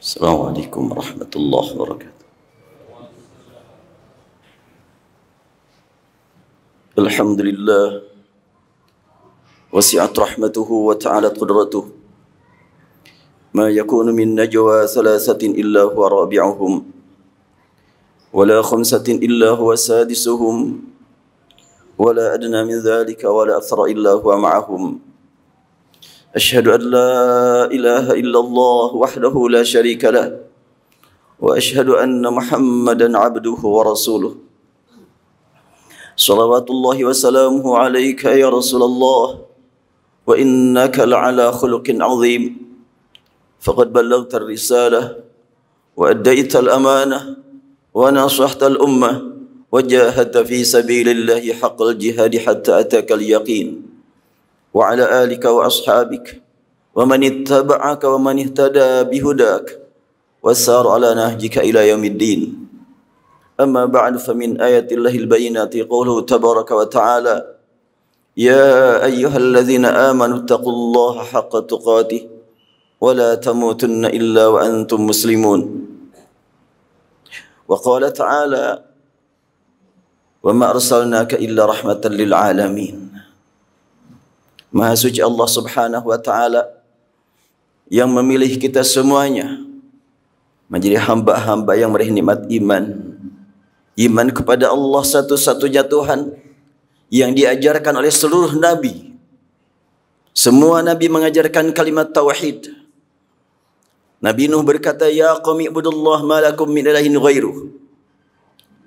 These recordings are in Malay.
Assalamualaikum warahmatullahi wabarakatuh. Alhamdulillah wasi'at rahmatuhu wa ta'ala qudratuhu ma yakunu min najwa thalathatin illa huwa rabi'uhum wa la khamsatin illa huwa sadisuhum wa la adna min dhalika wa la akthara illa huwa ma'ahum. أشهد أن لا إله إلا الله وحده لا شريك له وأشهد أن محمدا عبده ورسوله صلوات الله وسلامه عليك يا رسول الله وإنك لعلى خلق عظيم فقد بلغت الرسالة وأديت الأمانة ونصحت الأمة وجاهدت في سبيل الله حق الجهاد حتى أتاك اليقين وعلى آلك وأصحابك ومن اتبعك ومن اهتدى بهداك وسار على نهجك إلى يوم الدين. أما بعد فمن آيات الله البينات قوله تبارك وتعالى يا أيها الذين آمنوا اتقوا الله حق تقاته ولا تموتن إلا وأنتم مسلمون. وقال تعالى وما أرسلناك إلا رحمة للعالمين. Maha suci Allah subhanahu wa ta'ala yang memilih kita semuanya menjadi hamba-hamba yang meraih nikmat iman. Iman kepada Allah satu-satunya Tuhan yang diajarkan oleh seluruh Nabi. Semua Nabi mengajarkan kalimat tauhid. Nabi Nuh berkata, Ya qawmi ibudullah ma lakum min ilahin ghairuh.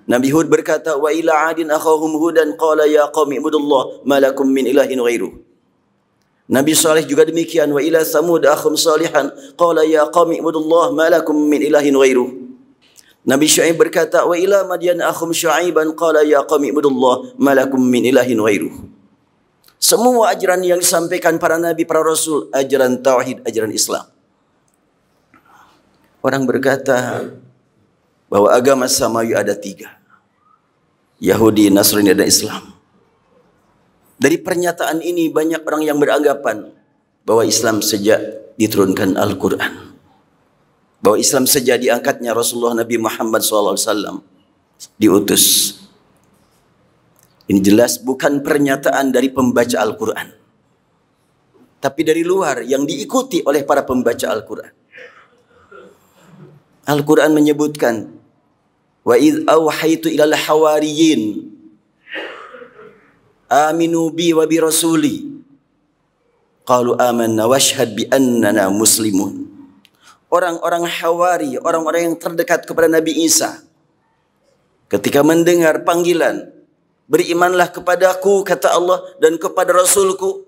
Nabi Hud berkata, Wa ila adin akhahum hudan qala ya qawmi ibudullah ma lakum min ilahin ghairuh. Nabi Saleh juga demikian, wa ila Samud akhum salihan qala ya qaumi ibudullah ma lakum min ilahin ghairuh. Nabi Syuaib berkata, wa ila Madyan akhum Syuaiban qala ya qaumi ibudullah ma lakum min ilahin ghairuh. Semua ajaran yang disampaikan para nabi, para rasul, ajaran tauhid, ajaran Islam. Orang berkata bahwa agama samawi ada 3. Yahudi, Nasrani, dan Islam. Dari pernyataan ini banyak orang yang beranggapan bahwa Islam sejak diturunkan Al-Quran, bahwa Islam sejak diangkatnya Rasulullah Nabi Muhammad SAW diutus. Ini jelas bukan pernyataan dari pembaca Al-Quran, tapi dari luar yang diikuti oleh para pembaca Al-Quran. Al-Quran menyebutkan wa idh awhaitu ilal hawariyin aminu bi wa bi rasuli qalu amanna washhad bi annana muslimun. Orang-orang Hawari, orang-orang yang terdekat kepada Nabi Isa, ketika mendengar panggilan berimanlah kepadaku, kata Allah, dan kepada Rasulku,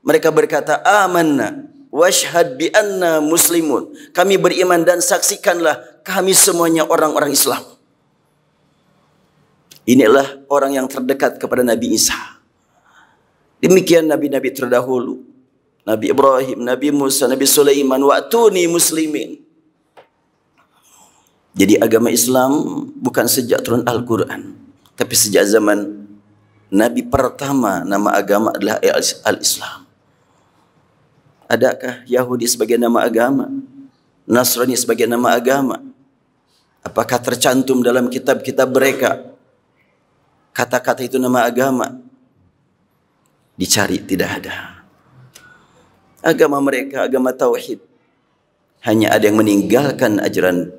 mereka berkata amanna washhad bi anna muslimun. Kami beriman dan saksikanlah kami semuanya orang-orang Islam. Inilah orang yang terdekat kepada Nabi Isa. Demikian nabi-nabi terdahulu. Nabi Ibrahim, Nabi Musa, Nabi Sulaiman, wa'tuni muslimin. Jadi agama Islam bukan sejak turun Al-Quran, tapi sejak zaman Nabi pertama nama agama adalah Al-Islam. Adakah Yahudi sebagai nama agama? Nasrani sebagai nama agama? Apakah tercantum dalam kitab-kitab mereka kata-kata itu nama agama? Dicari, tidak ada. Agama mereka, agama tauhid, hanya ada yang meninggalkan ajaran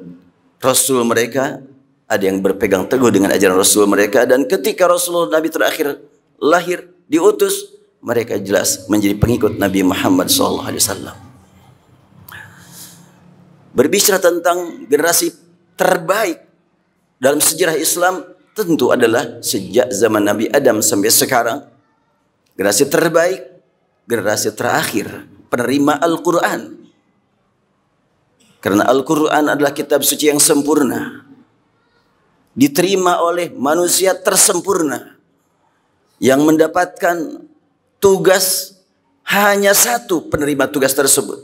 Rasul mereka, ada yang berpegang teguh dengan ajaran Rasul mereka, dan ketika Rasulullah Nabi terakhir lahir, diutus, mereka jelas menjadi pengikut Nabi Muhammad SAW. Berbicara tentang generasi terbaik dalam sejarah Islam, tentu adalah sejak zaman Nabi Adam sampai sekarang. Generasi terbaik, generasi terakhir penerima Al-Quran. Karena Al-Quran adalah kitab suci yang sempurna, diterima oleh manusia tersempurna, yang mendapatkan tugas hanya satu penerima tugas tersebut.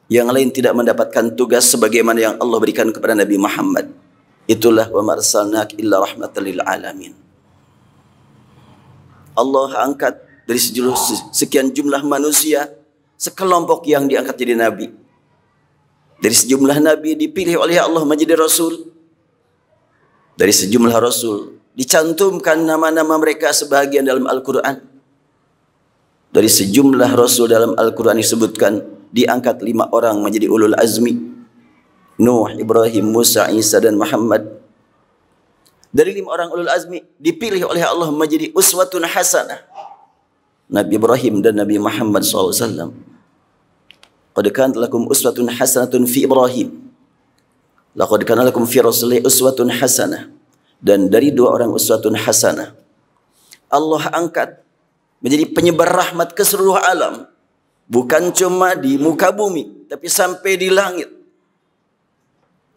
Yang lain tidak mendapatkan tugas sebagaimana yang Allah berikan kepada Nabi Muhammad. Itulah wa ma arsalnaka illa rahmatan lil alamin. Allah angkat dari sekian jumlah manusia sekelompok yang diangkat jadi nabi. Dari sejumlah nabi dipilih oleh Allah menjadi rasul. Dari sejumlah rasul dicantumkan nama-nama mereka sebahagian dalam Al-Quran. Dari sejumlah rasul dalam Al-Quran disebutkan, diangkat 5 orang menjadi ulul azmi. Nuh, Ibrahim, Musa, Isa dan Muhammad. Dari 5 orang ulul azmi dipilih oleh Allah menjadi uswatun hasanah, Nabi Ibrahim dan Nabi Muhammad SAW. Qad kanat lakum uswatun hasanatun fi Ibrahim. Laqad kana lakum fi Rasulih uswatun hasanah. Dan dari 2 orang uswatun hasanah, Allah angkat menjadi penyebar rahmat ke seluruh alam. Bukan cuma di muka bumi, tapi sampai di langit.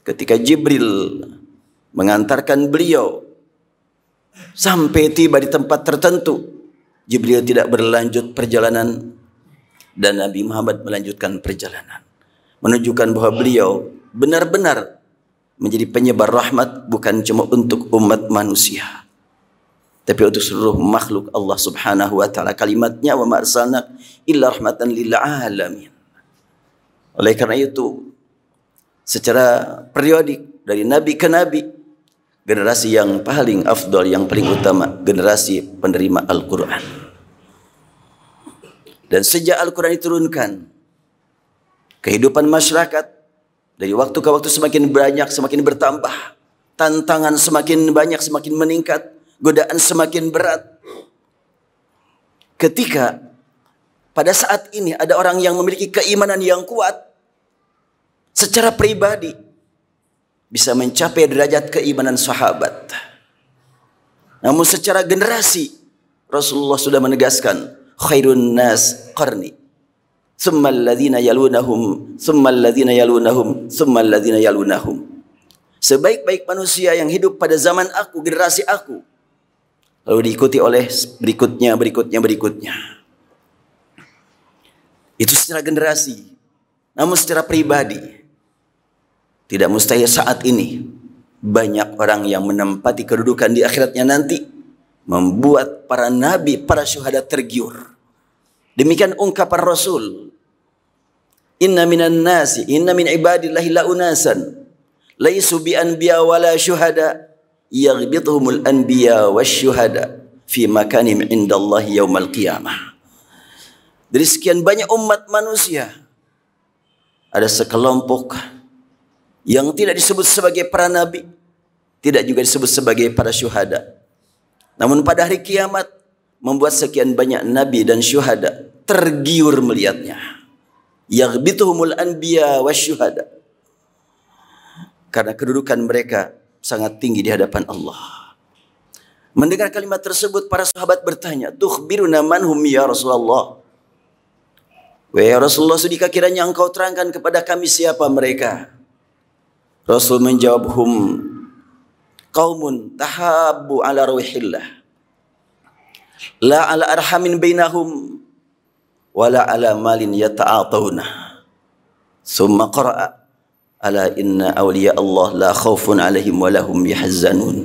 Ketika Jibril mengantarkan beliau sampai tiba di tempat tertentu, Jibril tidak berlanjut perjalanan dan Nabi Muhammad melanjutkan perjalanan, menunjukkan bahwa beliau benar-benar menjadi penyebar rahmat bukan cuma untuk umat manusia, tapi untuk seluruh makhluk Allah Subhanahu wa taala. Kalimatnya, wa ma arsalnak illa rahmatan lil alamin. Oleh karena itu, secara periodik dari nabi ke nabi, generasi yang paling afdal, yang paling utama, generasi penerima Al-Quran. Dan sejak Al-Quran diturunkan, kehidupan masyarakat dari waktu ke waktu semakin banyak, semakin bertambah. Tantangan semakin banyak, semakin meningkat. Godaan semakin berat. Ketika pada saat ini ada orang yang memiliki keimanan yang kuat, secara pribadi bisa mencapai derajat keimanan sahabat. Namun secara generasi, Rasulullah sudah menegaskan, khairun nas qarni, thumma alladhina yalunahum, thumma alladhina yalunahum, thumma alladhina yalunahum. Sebaik-baik manusia yang hidup pada zaman aku, generasi aku, lalu diikuti oleh berikutnya, berikutnya, berikutnya. Itu secara generasi. Namun secara pribadi, tidak mustahil saat ini banyak orang yang menempati kedudukan di akhiratnya nanti, membuat para nabi, para syuhada tergiur. Demikian ungkapan Rasul, inna minan nasi, inna min ibadillahi la unasan, laisu bi anbiya wala syuhada, yaghbituhumul anbiya wasyuhada fi makanim indallahi yaumal qiyamah. Dari sekian banyak umat manusia, ada sekelompok yang tidak disebut sebagai para nabi, tidak juga disebut sebagai para syuhada. Namun pada hari kiamat, membuat sekian banyak nabi dan syuhada tergiur melihatnya. Yaghbituhumul anbiya wasyuhada. Karena kedudukan mereka sangat tinggi di hadapan Allah. Mendengar kalimat tersebut, para sahabat bertanya, tukhbiruna manhum ya Rasulullah? Wahai Rasulullah, sudikah kiranya engkau terangkan kepada kami siapa mereka? Rasul menjawab, hum qaumun tahabbu ala ruhillah, la ala arhamin bainahum wala ala malin yata'atawna. Summa qara'a ala inna awliya Allah la khawfun alaihim wa lahum yahzanun.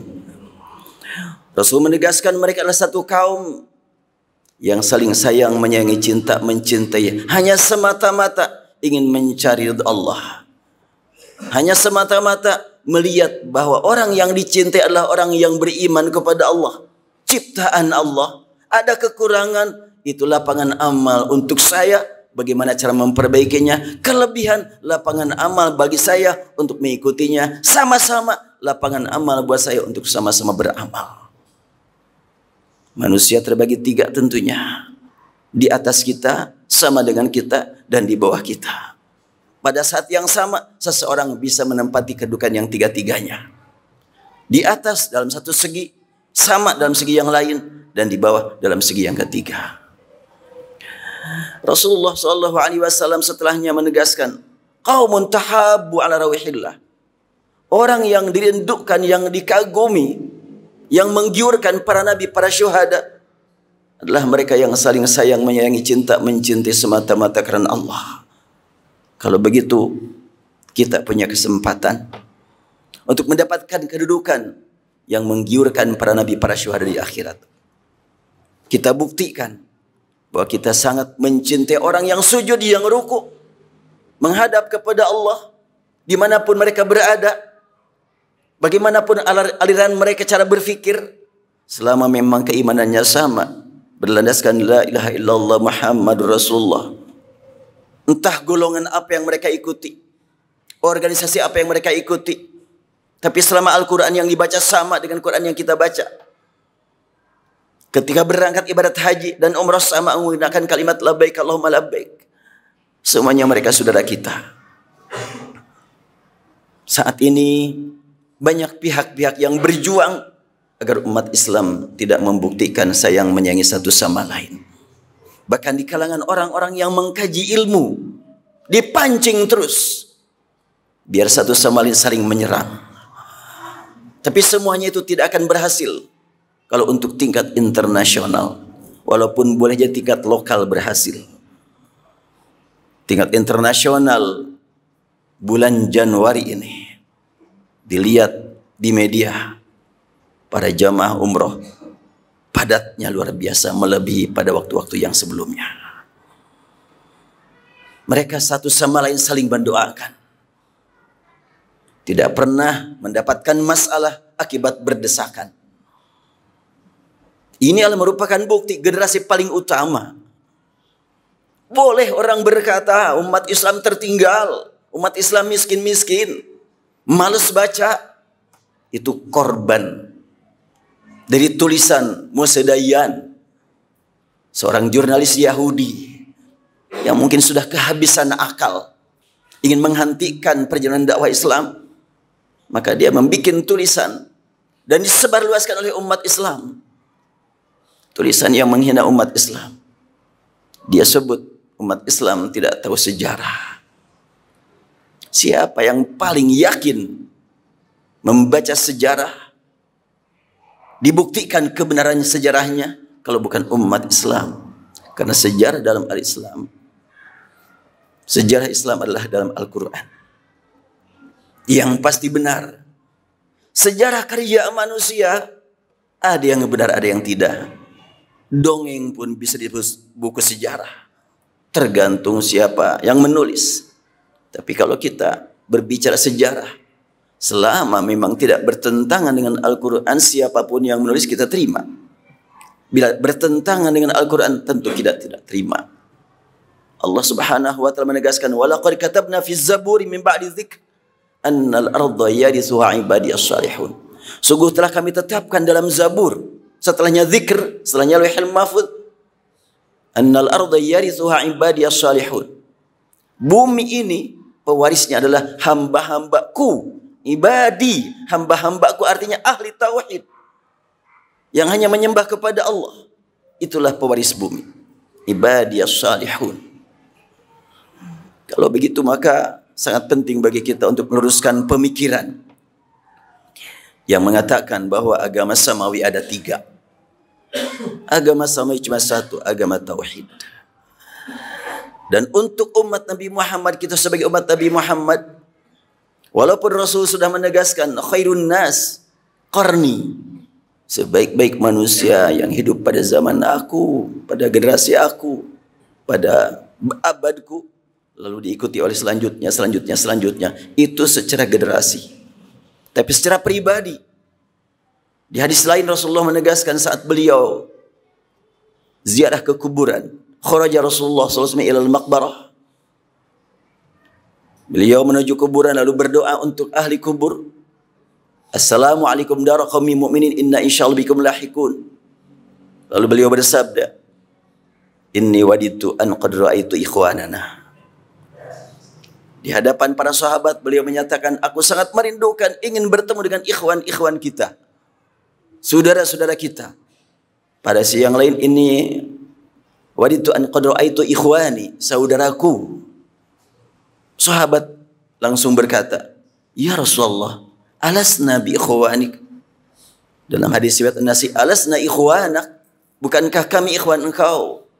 Rasul menegaskan mereka adalah satu kaum yang saling sayang, menyayangi, cinta, mencintai, hanya semata-mata ingin mencari ridha Allah, hanya semata-mata melihat bahwa orang yang dicintai adalah orang yang beriman kepada Allah, ciptaan Allah. Ada kekurangan, itu lapangan amal untuk saya, bagaimana cara memperbaikinya. Kelebihan, lapangan amal bagi saya untuk mengikutinya. Sama-sama lapangan amal buat saya untuk sama-sama beramal. Manusia terbagi 3 tentunya. Di atas kita, sama dengan kita, dan di bawah kita. Pada saat yang sama, seseorang bisa menempati kedudukan yang 3-tiganya. Di atas dalam satu segi, sama dalam segi yang lain, dan di bawah dalam segi yang ketiga. Rasulullah SAW setelahnya menegaskan, qaumun tahabbu ala rawihillah. Orang yang dirindukkan, yang dikagumi, yang menggiurkan para nabi, para syuhada, adalah mereka yang saling sayang, menyayangi, cinta, mencintai semata-mata karena Allah. Kalau begitu, kita punya kesempatan untuk mendapatkan kedudukan yang menggiurkan para nabi, para syuhada di akhirat. Kita buktikan bahwa kita sangat mencintai orang yang sujud, yang ruku, menghadap kepada Allah, dimanapun mereka berada, bagaimanapun aliran mereka cara berfikir, selama memang keimanannya sama, berlandaskan la ilaha illallah Muhammadur Rasulullah. Entah golongan apa yang mereka ikuti, organisasi apa yang mereka ikuti, tapi selama Al-Quran yang dibaca sama dengan Quran yang kita baca, ketika berangkat ibadat haji dan umrah sama menggunakan kalimat labbaik Allahumma labbaik, semuanya mereka saudara kita. Saat ini banyak pihak-pihak yang berjuang agar umat Islam tidak membuktikan sayang menyayangi satu sama lain. Bahkan di kalangan orang-orang yang mengkaji ilmu, dipancing terus biar satu sama lain saling menyerang. Tapi semuanya itu tidak akan berhasil kalau untuk tingkat internasional. Walaupun boleh jadi tingkat lokal berhasil. Tingkat internasional bulan Januari ini dilihat di media, para jamaah umroh padatnya luar biasa, melebihi pada waktu-waktu yang sebelumnya. Mereka satu sama lain saling mendoakan, tidak pernah mendapatkan masalah akibat berdesakan. Ini adalah merupakan bukti generasi paling utama. Boleh orang berkata umat Islam tertinggal, umat Islam miskin-miskin, malas baca. Itu korban dari tulisan Moshe Dayan, seorang jurnalis Yahudi yang mungkin sudah kehabisan akal, ingin menghentikan perjalanan dakwah Islam. Maka dia membuat tulisan dan disebarluaskan oleh umat Islam. Tulisan yang menghina umat Islam. Dia sebut umat Islam tidak tahu sejarah. Siapa yang paling yakin membaca sejarah, dibuktikan kebenaran sejarahnya, kalau bukan umat Islam? Karena sejarah dalam al-Islam, sejarah Islam adalah dalam Al-Quran yang pasti benar. Sejarah karya manusia ada yang benar, ada yang tidak. Dongeng pun bisa disebut buku sejarah, tergantung siapa yang menulis. Tapi kalau kita berbicara sejarah, selama memang tidak bertentangan dengan Al-Quran, siapapun yang menulis kita terima. Bila bertentangan dengan Al-Quran, tentu kita tidak terima. Allah Subhanahu wa taala menegaskan, "Walaqad katabna fi zaburi min ba'di dzikr annal arda yarithuha ibadiyas salihun." Sungguh telah kami tetapkan dalam Zabur, setelahnya zikr, setelahnya Lauhul Mahfuz, annal arda yarithuha ibadiyas salihun. Bumi ini pewarisnya adalah hamba-hambaku, ibadi, hamba-hambaku artinya ahli tauhid yang hanya menyembah kepada Allah. Itulah pewaris bumi, ibadiyas salihun. Kalau begitu maka sangat penting bagi kita untuk meluruskan pemikiran yang mengatakan bahwa agama samawi ada 3. Agama samawi cuma satu, agama tauhid. Dan untuk umat Nabi Muhammad, kita sebagai umat Nabi Muhammad, walaupun Rasul sudah menegaskan khairun nas qarni, sebaik-baik manusia yang hidup pada zaman aku, pada generasi aku, pada abadku, lalu diikuti oleh selanjutnya, itu secara generasi. Tapi secara pribadi, di hadis lain Rasulullah menegaskan saat beliau ziarah ke kuburan, kharaja Rasulullah sallallahu alaihi wasallam ilal maqbarah. Beliau menuju kuburan lalu berdoa untuk ahli kubur. Assalamualaikum dara qaumi mu'minin inna insyaallah bikum lahikun. Lalu beliau bersabda, inni waditu an qad ra'aitu ikhwanana. Di hadapan para sahabat beliau menyatakan, aku sangat merindukan ingin bertemu dengan ikhwan-ikhwan kita, saudara-saudara kita. Pada siang lain, ini waditu an qad ra'aitu ikhwani, saudaraku. Sahabat langsung berkata, ya Rasulullah, alasna bi ikhwanik. Dalam hadis riwayat An-Nasi, alasna ikhwanak, bukankah kami ikhwan engkau?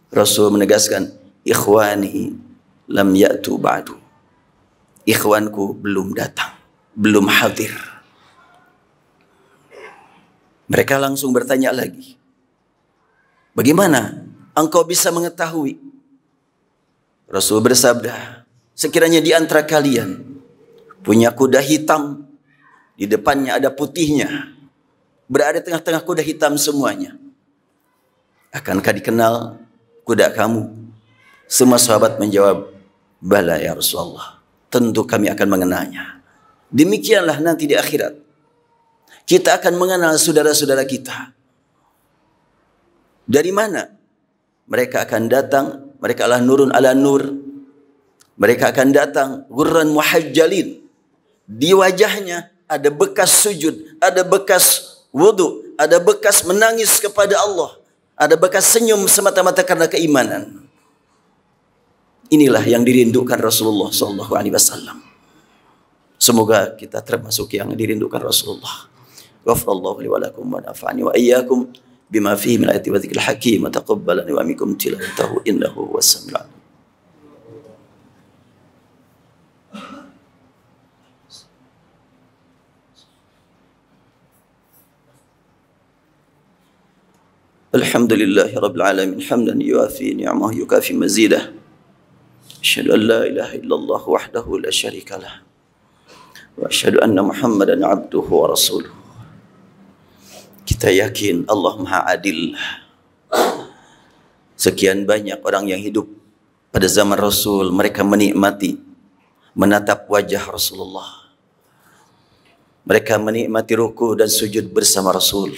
Rasul menegaskan, ikhwani lam ya'tu ba'du. Ikhwanku belum datang, belum hadir. Mereka langsung bertanya lagi, bagaimana engkau bisa mengetahui? Rasul bersabda, sekiranya di antara kalian punya kuda hitam, di depannya ada putihnya, berada tengah-tengah kuda hitam semuanya, akankah dikenal kuda kamu? Semua sahabat menjawab, bala ya Rasulullah, tentu kami akan mengenalnya. Demikianlah nanti di akhirat kita akan mengenal saudara-saudara kita. Dari mana? Mereka akan datang, mereka adalah nurun ala nur. Mereka akan datang ghurran muhajjalin. Di wajahnya ada bekas sujud, ada bekas wudu, ada bekas menangis kepada Allah, ada bekas senyum semata-mata karena keimanan. Inilah yang dirindukan Rasulullah sallallahu alaihi wasallam. Semoga kita termasuk yang dirindukan Rasulullah. Ghafarallahu li wa lakum wa nafa'ani wa iyyakum bima fihi min ayati wa dzikril hakim wa taqabbalani wa minkum tilawatahu innahu huwas samiul alim. Alhamdulillahi rabbil alamin hamdan yuafi ni'amahu yukafi mazidah. Asyhadu an la ilaha illallah wahdahu la syarikalah wa asyhadu anna Muhammadan abduhu wa rasuluh. Kita yakin Allah Maha Adil. Sekian banyak orang yang hidup pada zaman Rasul, mereka menikmati menatap wajah Rasulullah. Mereka menikmati ruku dan sujud bersama Rasul.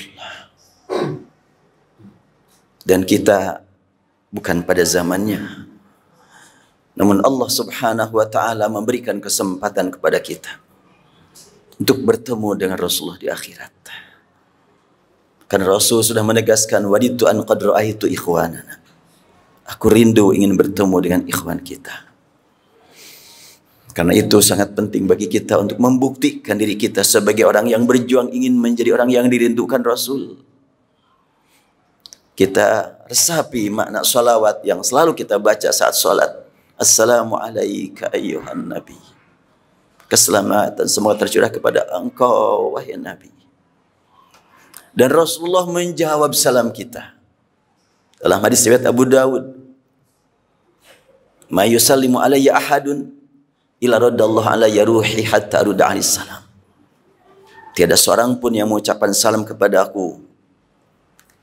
Dan kita bukan pada zamannya. Namun Allah Subhanahu wa taala memberikan kesempatan kepada kita untuk bertemu dengan Rasulullah di akhirat. Karena Rasul sudah menegaskan, waditu an qad ra'aitu ikhwanana. Aku rindu ingin bertemu dengan ikhwan kita. Karena itu sangat penting bagi kita untuk membuktikan diri kita sebagai orang yang berjuang ingin menjadi orang yang dirindukan Rasul. Kita resapi makna salawat yang selalu kita baca saat salat. Assalamu alayka ayyuhan nabi. Keselamatan semoga tercurah kepada engkau wahai Nabi. Dan Rasulullah menjawab salam kita. Dalam hadis riwayat Abu Dawud, "Ma yusallimu alayya ahadun illa raddallahu alayya ruhi hatta arudda alaihi salam." Tiada seorang pun yang mengucapkan salam kepada aku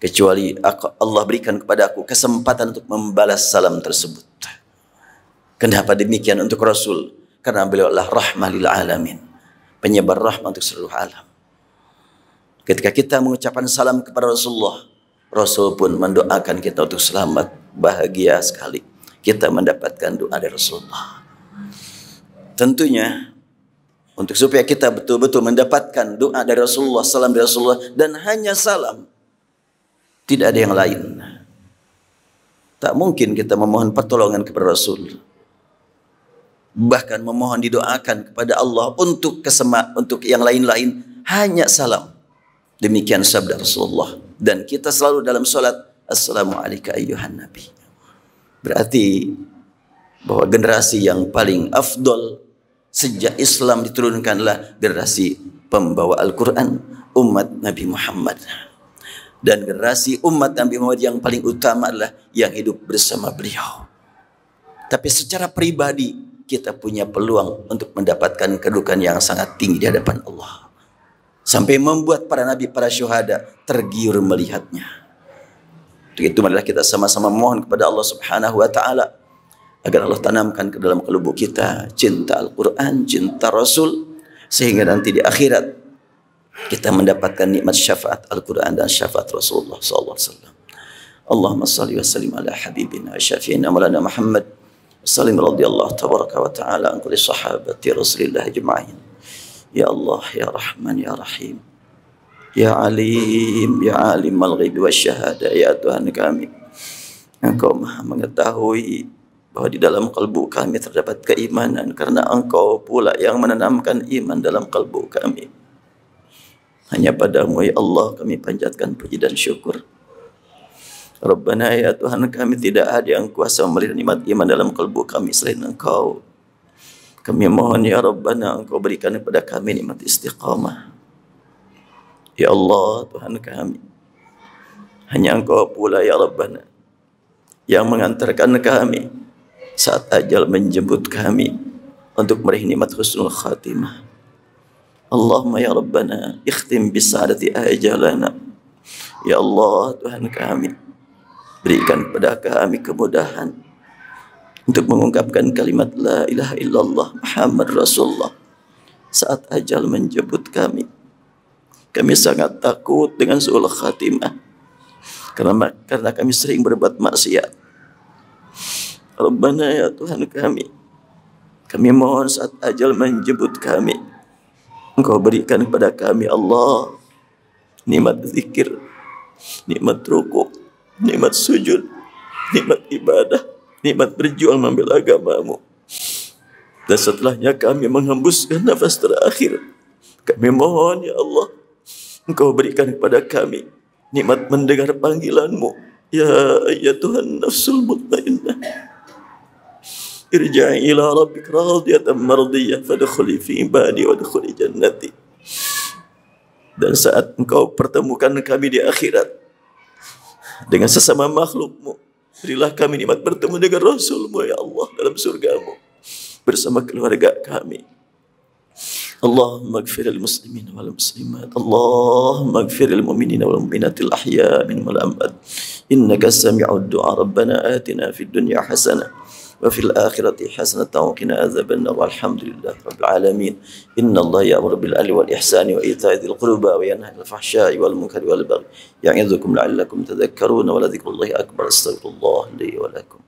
kecuali Allah berikan kepada aku kesempatan untuk membalas salam tersebut. Kenapa demikian untuk Rasul? Karena beliau adalah rahmah lil alamin, penyebar rahmah untuk seluruh alam. Ketika kita mengucapkan salam kepada Rasulullah, Rasul pun mendoakan kita untuk selamat, bahagia sekali kita mendapatkan doa dari Rasulullah. Tentunya untuk supaya kita betul-betul mendapatkan doa dari Rasulullah, salam dari Rasulullah, dan hanya salam, tidak ada yang lain. Tak mungkin kita memohon pertolongan kepada Rasul, bahkan memohon didoakan kepada Allah untuk untuk yang lain-lain, hanya salam. Demikian sabda Rasulullah. Dan kita selalu dalam solat, assalamu alayka ayyuhan nabi. Berarti bahwa generasi yang paling afdol sejak Islam diturunkanlah generasi pembawa Al-Quran, umat Nabi Muhammad. Dan generasi umat Nabi Muhammad yang paling utama adalah yang hidup bersama beliau. Tapi secara pribadi kita punya peluang untuk mendapatkan kedudukan yang sangat tinggi di hadapan Allah. Sampai membuat para nabi, para syuhada tergiur melihatnya. Untuk itu marilah kita sama-sama mohon kepada Allah Subhanahu wa taala agar Allah tanamkan ke dalam kalbu kita cinta Al-Quran, cinta Rasul, sehingga nanti di akhirat kita mendapatkan nikmat syafaat Al-Quran dan syafaat Rasulullah sallallahu alaihi wasallam. Allahumma salli wa sallim ala habibina wa syafi'ina maulana Muhammad sallim radhiyallahu tabaraka wa ta'ala an kulli sahabati Rasulillah ajma'in. Ya Allah, ya Rahman, ya Rahim, ya Alim, ya Alim al-ghaibi wa syahada, ya Tuhan kami, Engkau Maha mengetahui bahwa di dalam kalbu kami terdapat keimanan, karena Engkau pula yang menanamkan iman dalam kalbu kami. Hanya padamu ya Allah kami panjatkan puji dan syukur. Rabbana ya Tuhan kami, tidak ada yang kuasa memberi nikmat iman dalam kalbu kami selain Engkau. Kami mohon ya Rabbana Engkau berikan kepada kami nikmat istiqamah. Ya Allah Tuhan kami, hanya Engkau pula ya Rabbana yang mengantarkan kami saat ajal menjemput kami untuk meraih nikmat husnul khatimah. Allahumma ya Rabbana ikhtim bisadati ajalana. Ya Allah, Tuhan kami, berikan kepada kami kemudahan untuk mengungkapkan kalimat la ilaha illallah Muhammad Rasulullah saat ajal menjemput kami. Kami sangat takut dengan su'ul khatimah karena kami sering berbuat maksiat. Rabbana ya Tuhan kami mohon saat ajal menjemput kami, Engkau berikan kepada kami Allah nikmat zikir, nikmat rukuk, nikmat sujud, nikmat ibadah, nikmat berjuang membela agamamu. Dan setelahnya kami menghembuskan nafas terakhir, kami mohon ya Allah, Engkau berikan kepada kami nikmat mendengar panggilanmu. Ya Tuhan nafsul mutmainnah, irja'i ila rabbik radiyatan mardiyah fadkhuli fi ibadi wadkhuli jannati. Dan saat Engkau pertemukan kami di akhirat dengan sesama makhlukmu, berilah kami nikmat bertemu dengan Rasulmu ya Allah dalam surgamu bersama keluarga kami. Allahumma ighfir lil muslimin wal muslimat, Allahumma ighfir lil mu'minina wal mu'minatil ahya minhum wal amwat, innaka sami'ud du'a. Rabbana atina fid dunya hasanah wa fil akhirati hasanatan wa qina adzabannar. Walhamdulillahi rabbil alamin. Innallaha ya'muru bil adli wal ihsani wa ita'i dzil qurba wa yanha 'anil fahsya'i wal munkari wal baghi ya'idzukum la'allakum tadhakkaruna wa la dzikrullahi akbar. Astaghfirullah li wa lakum.